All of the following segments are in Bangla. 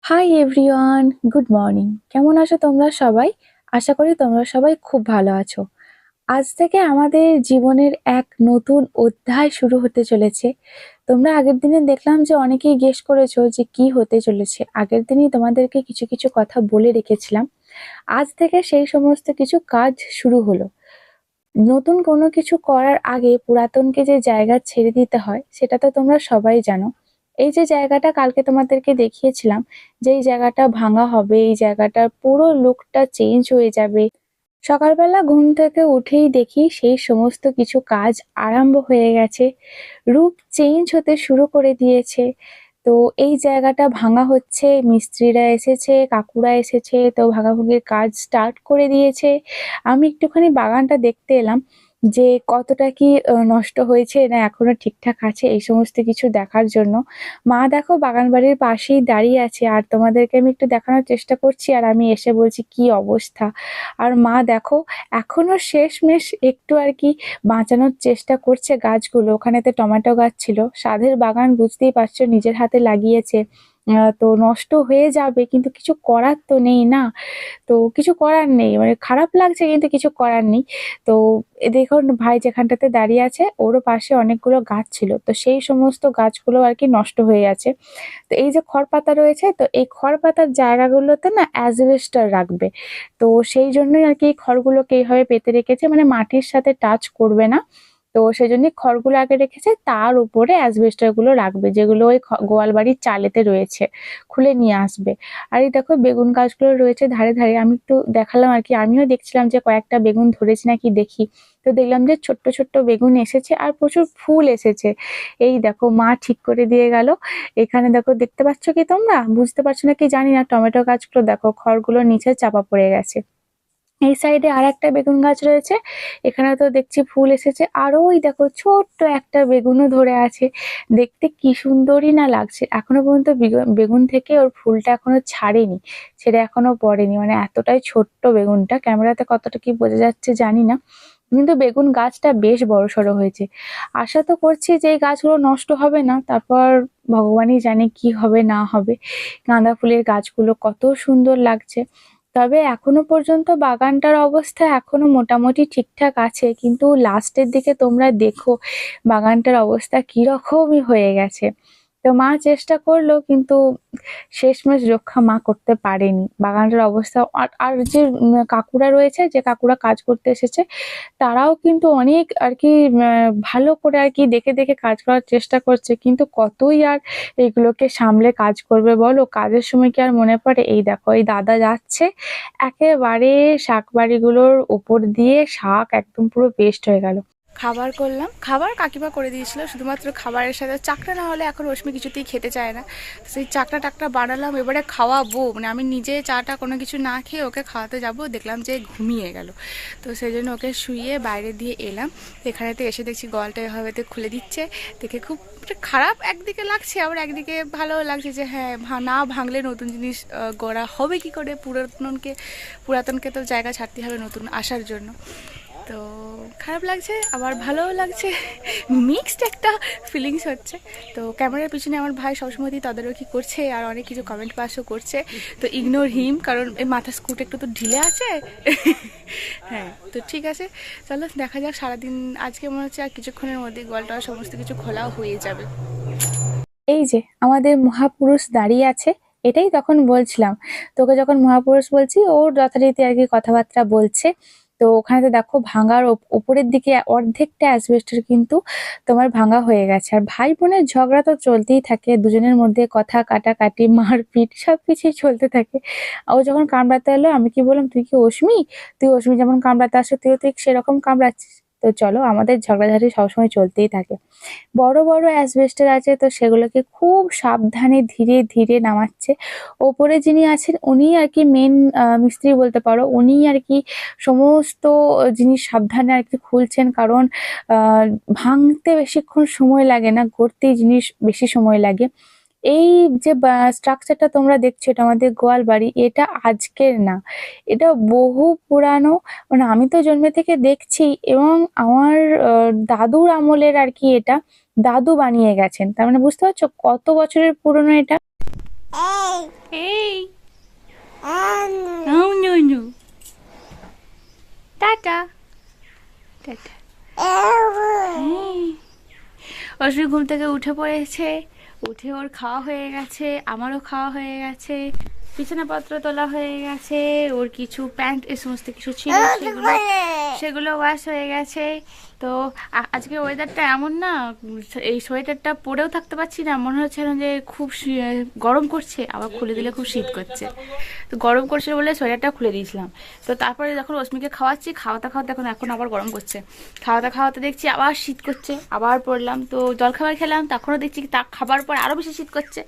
Hi everyone, good morning. কেমন আছো তোমরা সবাই? আশা করি তোমরা সবাই খুব ভালো আছো। আজ থেকে আমাদের জীবনের এক নতুন অধ্যায় শুরু হতে চলেছে। তোমরা আগের দিনে দেখলাম যে অনেকেই গেস করেছো যে কি হতে চলেছে। আগের দিনই তোমাদেরকে কিছু কিছু কথা বলে রেখেছিলাম। আজ থেকে সেই সমস্ত কিছু কাজ শুরু হলো। নতুন কোনো কিছু করার আগে পুরাতনকে যে জায়গা ছেড়ে দিতে হয় সেটা তো তোমরা সবাই জানো। এই যে জায়গাটা কালকে তোমাদেরকে দেখিয়েছিলাম, যে এই জায়গাটা ভাঙা হবে, এই জায়গাটার পুরো লুকটা চেঞ্জ হয়ে যাবে। সকালবেলা ঘুম থেকে উঠেই দেখি সেই সমস্ত কিছু কাজ আরম্ভ হয়ে গেছে, রূপ চেঞ্জ হতে শুরু করে দিয়েছে। তো এই জায়গাটা ভাঙা হচ্ছে, মিস্ত্রিরা এসেছে, কাকুরা এসেছে, তো ভাঙাভাঙির কাজ স্টার্ট করে দিয়েছে। আমি একটুখানি বাগানটা দেখতে এলাম যে কতটা কি নষ্ট হয়েছে না এখনো ঠিকঠাক আছে, এই সমস্ত কিছু দেখার জন্য। মা দেখো বাগান বাড়ির পাশেই দাঁড়িয়ে আছে, আর তোমাদেরকে আমি একটু দেখানোর চেষ্টা করছি আর আমি এসে বলছি কি অবস্থা। আর মা দেখো এখনো শেষমেশ একটু আর কি বাঁচানোর চেষ্টা করছে গাছগুলো। ওখানেতে টমেটো গাছ ছিল, সাধের বাগান বুঝতেই পারছো, নিজের হাতে লাগিয়েছে। তো নষ্ট হয়ে যাবে কিন্তু কিছু করার তো নেই না। তো কিছু করার নেই, মানে খারাপ লাগছে কিন্তু কিছু করার নেই। তো দেখুন ভাই যেখানটাতে দাঁড়িয়ে আছে ওরও পাশে অনেকগুলো গাছ ছিল, তো সেই সমস্ত গাছগুলো আর কি নষ্ট হয়ে আছে। তো এই যে খড়পাতা রয়েছে, তো এই খড়পাতার জায়গাগুলোতে না অ্যাসবেস্টস রাখবে। তো সেই জন্যই আর কি এই খড়গুলোকে এইভাবে পেতে রেখেছে, মানে মাটির সাথে টাচ করবে না। তো সেজন্যই খড়গুলো আগে রেখেছে, তার উপরে অ্যাসবেস্টস গুলো রাখবে, যেগুলো ওই গোয়াল বাড়ির চালেতে রয়েছে, খুলে নিয়ে আসবে। আর এই দেখো বেগুন গাছগুলো রয়েছে ধারে ধারে, আমি একটু দেখালাম আর কি, আমিও দেখছিলাম যে কয়েকটা বেগুন ধরেছে নাকি দেখি। তো দেখলাম যে ছোট্ট ছোট্ট বেগুন এসেছে আর প্রচুর ফুল এসেছে। এই দেখো মা ঠিক করে দিয়ে গেল। এখানে দেখো, দেখতে পাচ্ছ কি তোমরা? বুঝতে পারছো না কি জানি না, টমেটো গাছগুলো দেখো খড়গুলো নিচে চাপা পড়ে গেছে। এই সাইডে আর একটা বেগুন গাছ রয়েছে, এখানে তো দেখছি ফুল এসেছে। আর ওই দেখো ছোট্ট একটা বেগুনও ধরে আছে, দেখতে কি সুন্দরই না লাগছে। এখনো পর্যন্ত বেগুন থেকে ওর ফুলটা এখনো ছাড়েনি, ছেড়ে এখনো পড়েনি, মানে এতটাই ছোট্ট বেগুনটা। ক্যামেরাতে কতটা কি বোঝা যাচ্ছে জানি না, কিন্তু বেগুন গাছটা বেশ বড়সড় হয়েছে। আশা তো করছি যে এই গাছগুলো নষ্ট হবে না, তারপর ভগবানই জানে কি হবে না হবে। গাঁদা ফুলের গাছগুলো কত সুন্দর লাগছে। তবে এখনো পর্যন্ত বাগানটার অবস্থা এখনো মোটামুটি ঠিকঠাক আছে, কিন্তু লাস্টের দিকে তোমরা দেখো বাগানটার অবস্থা কিরকমই হয়ে গেছে। তো মা চেষ্টা করলো কিন্তু শেষমেশ রক্ষা মা করতে পারেনি বাগানটার অবস্থা। আর যে কাকুরা রয়েছে, যে কাকুরা কাজ করতে এসেছে, তারাও কিন্তু অনেক আর কি ভালো করে আর কি দেখে দেখে কাজ করার চেষ্টা করছে, কিন্তু কতই আর এগুলোকে সামলে কাজ করবে বলো? কাজের সময় কি আর মনে পড়ে? এই দেখো এই দাদা যাচ্ছে একেবারে শাক বাড়িগুলোর উপর দিয়ে, শাক একদম পুরো পেস্ট হয়ে গেল। খাবার করলাম, খাবার কাকিমা করে দিয়েছিল, শুধুমাত্র খাবারের সাথে চাকটা না হলে এখন রশ্মি কিছুতেই খেতে চায় না। তো সেই চাকটা টাকটা বানালাম, এবারে খাওয়াবো, মানে আমি নিজে চাটা কোনো কিছু না খেয়ে ওকে খাওয়াতে যাব, দেখলাম যে ঘুমিয়ে গেল। তো সেই জন্য ওকে শুইয়ে বাইরে দিয়ে এলাম। এখানেতে এসে দেখছি গলটা এভাবেতে খুলে দিচ্ছে, দেখে খুব খারাপ একদিকে লাগছে, আবার একদিকে ভালো লাগছে যে হ্যাঁ না ভাঙলে নতুন জিনিস গড়া হবে কি করে। পুরাতনকে তো জায়গা ছাড়তে হবে নতুন আসার জন্য। তো খারাপ লাগছে আবার ভালোও লাগছে, মিক্সড একটা ফিলিংস হচ্ছে। তো ক্যামেরার পিছনে আমার ভাই সবসময়ই তদারকি করছে আর অনেক কিছু কমেন্ট পাসও করছে। তো ইগনোর হিম, কারণ এই মাথা স্কুট একটু তো ঢিলে আছে। হ্যাঁ, তো ঠিক আছে, চলো দেখা যাক সারাদিন। আজকে মনে হচ্ছে আর কিছুক্ষণের মধ্যে গলটা সমস্ত কিছু খোলাও হয়ে যাবে। এই যে আমাদের মহাপুরুষ দাঁড়িয়ে আছে, এটাই তখন বলছিলাম তোকে, যখন মহাপুরুষ বলছি ওর যথারীতি আর কি কথাবার্তা বলছে। তো ওখানে দেখো ভাঙার উপরের দিকে অর্ধেকটা অ্যাসবেস্টর কিন্তু তোমার ভাঙা হয়ে গেছে। আর ভাই বোনের ঝগড়া তো চলতেই থাকে, দুজনের মধ্যে কথা কাটাকাটি মারপিট সবকিছুই চলতে থাকে। ও যখন কামড়াতে এলো আমি কি বললাম, তুই কি অশ্মি? তুই অশ্মি যেমন কামড়াতে আসে তুইও ঠিক সেরকম কামড়াচ্ছিস। তো চলো, আমাদের ঝগড়াঝাটি সবসময় চলতেই থাকে। বড় বড় অ্যাসবেস্টর আছে, তো সেগুলোকে খুব সাবধানে ধীরে ধীরে নামাচ্ছে। ওপরে যিনি আছেন উনি আর কি মেন মিস্ত্রি বলতে পারো, উনি আর কি সমস্ত জিনিস সাবধানে আর কি খুলছেন, কারণ আহ ভাঙতে বেশিক্ষণ সময় লাগে না, গড়তেই জিনিস বেশি সময় লাগে। এই যে স্ট্রাকচারটা তোমরা দেখছো, এটা আমাদের গোয়াল বাড়ি, এটা আজকের না, এটা বহু পুরানো। মানে আমি তো জন্মে থেকে দেখছি, এবং আমার দাদুর আমলের আর কি এটা দাদু বানিয়ে গেছেন। তার মানে বুঝতে পারছো কত বছরের পুরনো এটা। গুড। অশ্মি ঘুম থেকে উঠে পড়েছে, উঠে ওর খাওয়া হয়ে গেছে, আমারও খাওয়া হয়ে গেছে, বিছানাপত্র তোলা হয়ে গেছে, ওর কিছু প্যান্ট এই সমস্ত কিছু ছিল সেগুলো সেগুলো ওয়াশ হয়ে গেছে। তো আজকে ওয়েদারটা এমন না, এই সোয়েটারটা পরেও থাকতে পারছি না, মনে হচ্ছে না যে খুব গরম করছে, আবার খুলে দিলে খুব শীত করছে। তো গরম করছে বলে সোয়েটারটা খুলে দিয়েছিলাম। তো তারপরে যখন অস্মিকে খাওয়াচ্ছি, খাওয়াতে খাওয়াতে এখন আবার গরম করছে, খাওয়াতে খাওয়াতে দেখছি আবার শীত করছে, আবার পড়লাম। তো জলখাবার খেলাম, তখনও দেখছি তা খাবার পর আরও বেশি শীত করছে,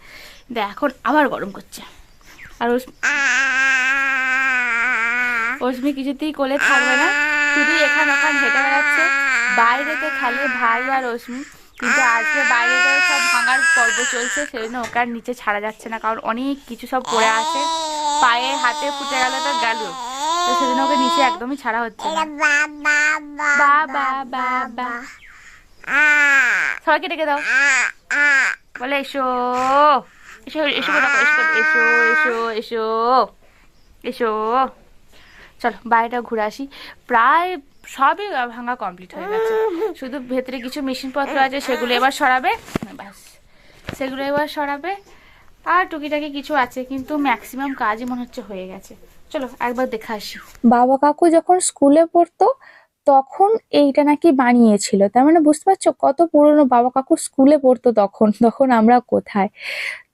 এখন আবার গরম করছে। আর অস্মি কিছুতেই কোলে থাকবে না, শুধু এখান ওখান হেঁটে বেড়াচ্ছে। বাইরেতে খেলে ভাই আর অস্মি, কিন্তু আজকে বাইরে তো সব ভাঙার পর্ব চলছে, সেই জন্য ওকে আর নিচে ছাড়া যাচ্ছে না, কারণ অনেক কিছু সব পড়ে আছে, পায়ে হাতে ফুটে গেল তো গেল, তো সেজন্য ওকে নিচে একদমই ছাড়া হচ্ছে না। বাবা বাবা সবাইকে ডেকে দাও, বলে এসো এসো এসো এসো এসো এসো এসো। চলো বাইরেটা ঘুরে আসি, প্রায় সবই ভাঙা কমপ্লিট হয়ে গেছে, শুধু ভেতরে কিছু মেশিনপত্র আছে সেগুলো এবার সরাবে, ব্যাস সেগুলো এবার সরাবে, আর টুকিটাকি কিছু আছে, কিন্তু ম্যাক্সিমাম কাজই মনে হচ্ছে হয়ে গেছে। চলো একবার দেখে আসি। বাবা কাকু যখন স্কুলে পড়তো তখন এইটা নাকি বানিয়েছিল, তার মানে বুঝতে পারছো কত পুরনো। বাবা কাকু স্কুলে পড়তো তখন, তখন আমরা কোথায়।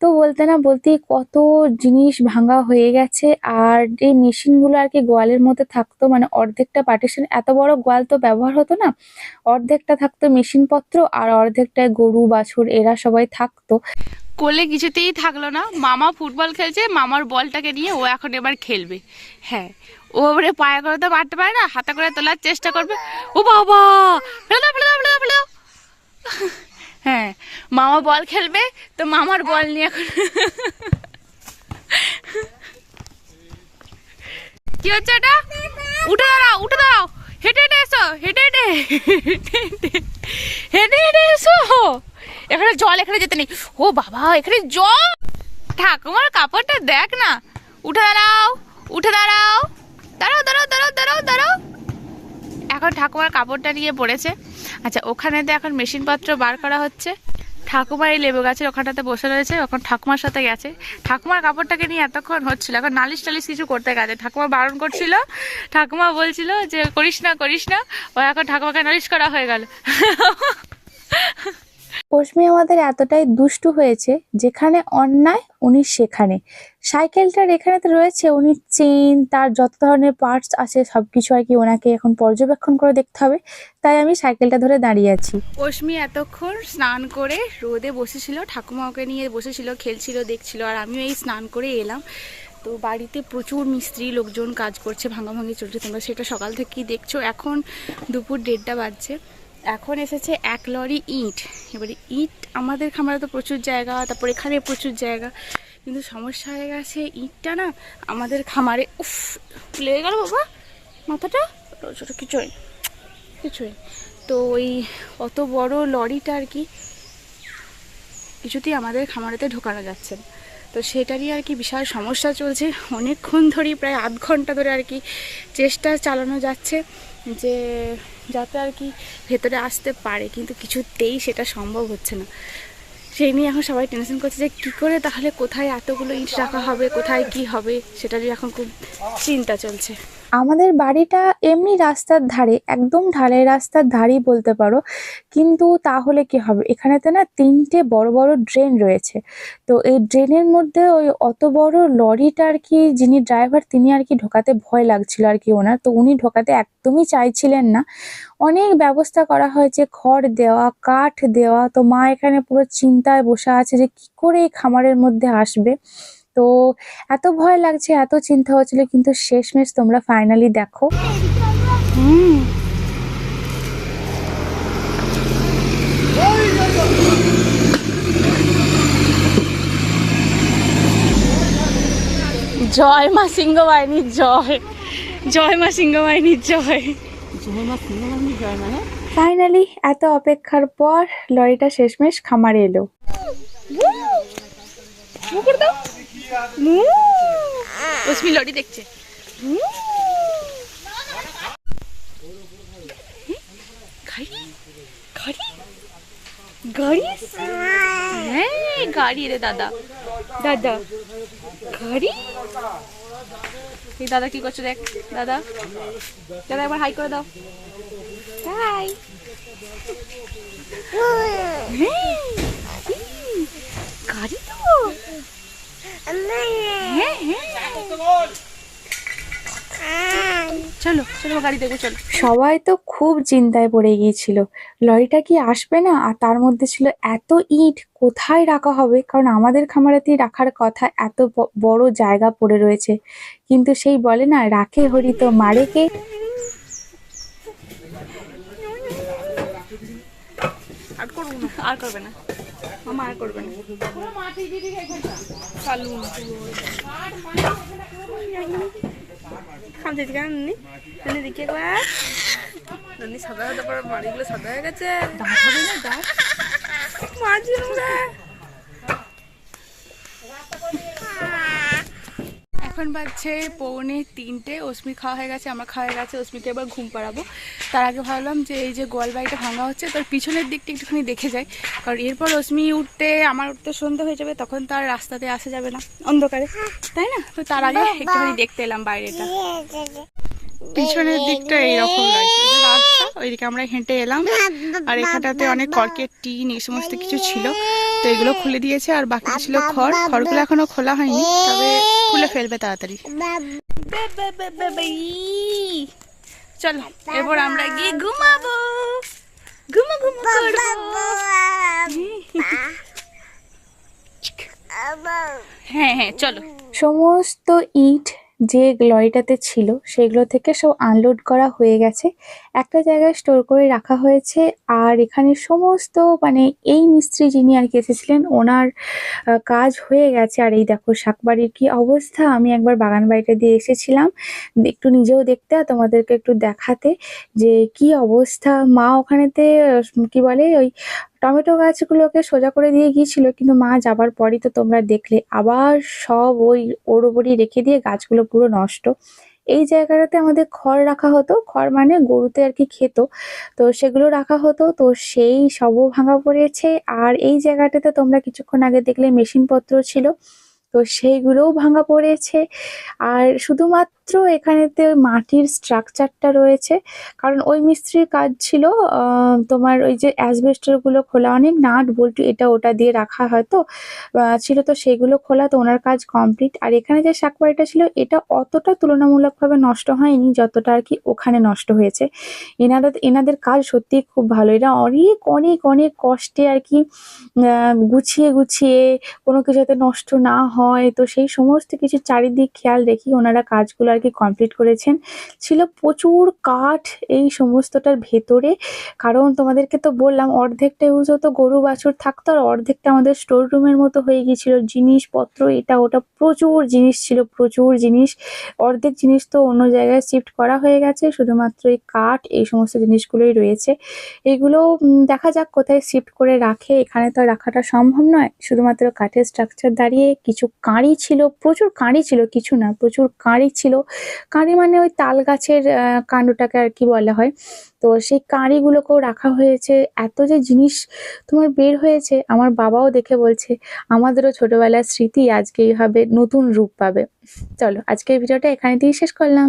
তো বলতে না বলতেই কত জিনিস ভাঙা হয়ে গেছে। আর এই মেশিনগুলো আর কি গোয়ালের মধ্যে থাকতো, মানে অর্ধেকটা পার্টিশন, এত বড় গোয়াল তো ব্যবহার হতো না, অর্ধেকটা থাকতো মেশিনপত্র আর অর্ধেকটায় গরু বাছুর এরা সবাই থাকতো। কোলে কিছুতেই থাকলো না, মামা ফুটবল খেলছে, মামার বলটাকে নিয়ে ও এখন এবার খেলবে। হ্যাঁ, ও এবারে পায়ে করে তো মারতে পারে না, হাতে করে তোলার চেষ্টা করবে। ও বাবা, ফেলে দাও ফেলে দাও ফেলে দাও ফেলে দাও। হ্যাঁ, মামা বল খেলবে, তো মামার বল নিয়ে এখন কি হচ্ছে এটা? উঠে দাঁড়াও উঠে দাঁড়াও, হেঁটে হেঁটে এসো, হেঁটে হেঁটে হেঁটে হেঁটে এসো। এখানে জল, এখানে যেতে নেই। ও বাবা, এখানে জল। ঠাকুমার কাপড়টা দেখ না, উঠে দাঁড়াও উঠে দাঁড়াও, দাঁড়াও দাঁড়াও দাঁড়াও দাঁড়াও দাঁড়াও। এখন ঠাকুমার কাপড়টা নিয়ে পড়েছে। আচ্ছা, ওখানে তো এখন মেশিনপত্র বার করা হচ্ছে। ঠাকুমা এই লেবু গাছের ওখানটাতে বসে রয়েছে, এখন ঠাকুমার সাথে গেছে। ঠাকুমার কাপড়টাকে নিয়ে এতক্ষণ হচ্ছিল, এখন নালিশ টালিশ কিছু করতে গেছে, ঠাকুমা বারণ করছিল, ঠাকুমা বলছিল যে করিস না করিস না, ও এখন ঠাকুমাকে নালিশ করা হয়ে গেল। অস্মি আমাদের এতটাই দুষ্টু হয়েছে, যেখানে অন্যায় উনি সেখানে। সাইকেলটার এখানে তো রয়েছে, উনি চেন তার যত ধরনের পার্টস আছে সবকিছু আর কি ওনাকে এখন পর্যবেক্ষণ করে দেখতে হবে, তাই আমি সাইকেলটা ধরে দাঁড়িয়ে আছি। অস্মি এতক্ষণ স্নান করে রোদে বসেছিল, ঠাকুমা ওকে নিয়ে বসেছিল, খেলছিল, দেখছিল, আর আমিও এই স্নান করে এলাম। তো বাড়িতে প্রচুর মিস্ত্রি লোকজন কাজ করছে, ভাঙাভাঙি চলছে, তোমরা সেটা সকাল থেকেই দেখছো। এখন দুপুর 1:30 বাজছে, এখন এসেছে 1 লরি ইট। এবারে ইট আমাদের খামারে তো প্রচুর জায়গা, তারপর এখানে প্রচুর জায়গা, কিন্তু সমস্যা হয়ে গেছে ইটটা না আমাদের খামারে। উফ, লেগে গেল বাবা মাথাটা, ছোটো কিছুই কিছুই। তো ওই অত বড় লরিটা আর কি কিছুতেই আমাদের খামারেতে ঢোকানো যাচ্ছে না, তো সেটারই আর কি বিশাল সমস্যা চলছে। অনেকক্ষণ ধরেই, প্রায় আধ ঘন্টা ধরে আর কি চেষ্টা চালানো যাচ্ছে যে যাতে আর কি ভেতরে আসতে পারে, কিন্তু কিছুতেই সেটা সম্ভব হচ্ছে না। সেই নিয়ে এখন সবাই টেনশন করছে যে কী করে তাহলে কোথায় এতগুলো ইট রাখা হবে, কোথায় কি হবে, সেটারই এখন খুব চিন্তা চলছে। আমাদের বাড়িটা এমনি রাস্তার ধারে, একদম ঢালাই রাস্তার ধারেই বলতে পারো, কিন্তু তাহলে কি হবে, এখানেতে না 3টে বড় বড় ড্রেন রয়েছে। তো এই ড্রেনের মধ্যে ওই অত বড় লরিটা আর কি, যিনি ড্রাইভার তিনি আর কি ঢোকাতে ভয় লাগছিল আর কি ওনার, তো উনি ঢোকাতে একদমই চাইছিলেন না। অনেক ব্যবস্থা করা হয়েছে, খড় দেওয়া, কাঠ দেওয়া। তো মা এখানে পুরো চিন্তায় বসে আছে যে কি করে এই খামারের মধ্যে আসবে। তো এত ভয় লাগছে, এত চিন্তা হচ্ছিল, কিন্তু শেষমেশ তোমরা ফাইনালি দেখো। জয় মা সিংহবাহিনীর জয়, জয় মা সিংহবাহিনীর জয়। ফাইনালি এত অপেক্ষার পর লরিটা শেষমেশ খামারে এলো। অস্মি লরি দেখছে। গাড়ি এসছে। হ্যাঁ গাড়ি রে দাদা, দাদা গাড়ি। এই দাদা কি করছে দেখ, দাদা দাদা একবার হাই করে দাও, হাই। গাড়ি তো, হ্যাঁ হ্যাঁ, চলো চলো গাড়ি দেখবো চলো। সবাই তো খুব চিন্তায় পড়ে গিয়েছিল, লরিটা কি আসবে না। আর তার মধ্যে ছিল এত ইট, কোথায় রাখা হবে, কারণ আমাদের খামারেতেই রাখার কথা, এত বড় জায়গা পড়ে রয়েছে। কিন্তু সেই বলে না, রাখে হরি তো মারে কে। আর করবো না, আর করবে না মামা, আর করবে না। চালুন খামতে কেন ননি দেখি একবার, ননি সাদা হতে পারে, বাড়িগুলো সাদা হয়ে গেছে। দাঁত হবে না, দাঁত মাঝি আমরা। এখন বাজছে 2:45, অস্মি খাওয়া হয়ে গেছে, আমার খাওয়া হয়ে গেছে। অস্মিকে এবার ঘুম পাড়াবো। তার আগে ভাবলাম যে এই যে গোয়াল বাড়িটা ভাঙা হচ্ছে, তোর পিছনের দিকটা একটুখানি দেখে যাই, কারণ এরপর অস্মি উঠতে আমার উঠতে সন্ধ্যা হয়ে যাবে, তখন তার রাস্তাতে আসা যাবে না অন্ধকারে, তাই না? তো তার আগে একটুখানি দেখতে এলাম বাইরেটা। পিছনের দিকটা এইরকম লাগছে রাস্তা, ওইদিকে আমরা হেঁটে এলাম। আর এখানটাতে অনেক কর্কেট টিন এই সমস্ত কিছু ছিল, তো এগুলো খুলে দিয়েছে। আর বাকি ছিল খড়, খড়গুলো এখনো খোলা হয়নি, তবে খুলে ফেলবে তাড়াতাড়ি। চলো এবার আমরা গিয়ে ঘুমাবো, ঘুমা ঘুমা করবো। হ্যাঁ হ্যাঁ চলো। সমস্ত ইট যে লরিটাতে ছিল সেগুলো থেকে সব আনলোড করা হয়ে গেছে, একটা জায়গায় স্টোর করে রাখা হয়েছে। আর এখানে সমস্ত মানে এই মিস্ত্রি যিনি আর কি এসেছিলেন, ওনার কাজ হয়ে গেছে। আর এই দেখো শাকবাড়ির কি অবস্থা। আমি একবার বাগান বাড়িটা দিয়ে এসেছিলাম একটু নিজেও দেখতে আর তোমাদেরকে একটু দেখাতে যে কি অবস্থা। মা ওখানেতে কি বলে ওই টমেটো গাছগুলোকে সোজা করে দিয়ে গিয়েছিল, কিন্তু মা যাবার পরই তো তোমরা দেখলে আবার সব ওই ওর ওপরই রেখে দিয়ে গাছগুলো পুরো নষ্ট। এই জায়গাটাতে আমাদের খড় রাখা হতো, খড় মানে গরুতে আর কি খেত, তো সেগুলো রাখা হতো, তো সেই সবও ভাঙা পড়েছে। আর এই জায়গাটাতে তোমরা কিছুক্ষণ আগে দেখলে মেশিনপত্র ছিল, তো সেইগুলোও ভাঙা পড়েছে। আর শুধুমাত্র এখানেতে ওই মাটির স্ট্রাকচারটা রয়েছে, কারণ ওই মিস্ত্রির কাজ ছিল তোমার ওই যে অ্যাসবেস্টর গুলো খোলা, অনেক নাট বল্টু এটা ওটা দিয়ে রাখা হয়তো ছিল, তো সেগুলো খোলা, তো ওনার কাজ কমপ্লিট। আর এখানে যে শাকবাড়িটা ছিল এটা অতটা তুলনামূলকভাবে নষ্ট হয়নি যতটা আর কি ওখানে নষ্ট হয়েছে। এনাদের কাজ সত্যিই খুব ভালো, এরা অনেক অনেক অনেক কষ্টে আর কি গুছিয়ে গুছিয়ে কোনো কিছু যাতে নষ্ট না হয়, তো সেই সমস্ত কিছু চারিদিক খেয়াল রেখে ওনারা কাজগুলো আর কি কমপ্লিট করেছেন। ছিল প্রচুর কাঠ এই সমস্তটার ভেতরে, কারণ তোমাদেরকে তো বললাম অর্ধেকটা ইউজ হতো গরু বাছুর থাকতো, আর অর্ধেকটা আমাদের স্টোর রুমের মতো হয়ে গিয়েছিল, জিনিসপত্র এটা ওটা প্রচুর জিনিস ছিল, প্রচুর জিনিস। অর্ধেক জিনিস তো অন্য জায়গায় শিফট করা হয়ে গেছে, শুধুমাত্র এই কাঠ এই সমস্ত জিনিসগুলোই রয়েছে। এগুলো দেখা যাক কোথায় শিফট করে রাখে, এখানে তো আর রাখাটা সম্ভব নয়। শুধুমাত্র কাঠের স্ট্রাকচার দাঁড়িয়ে কিছু কাঁড়ি ছিল, প্রচুর কাঁড়ি ছিল, কিছু না প্রচুর কাঁড়ি ছিল। কাঁড়ি মানে ওই তাল গাছের কাণ্ডটাকে আর কি বলা হয়, তো সেই কাঁড়িগুলোকেও রাখা হয়েছে। এত যে জিনিস তোমার বের হয়েছে, আমার বাবাও দেখে বলছে আমাদেরও ছোটবেলার স্মৃতি আজকে এইভাবে নতুন রূপ পাবে। চলো আজকের ভিডিওটা এখানে দিয়ে শেষ করলাম।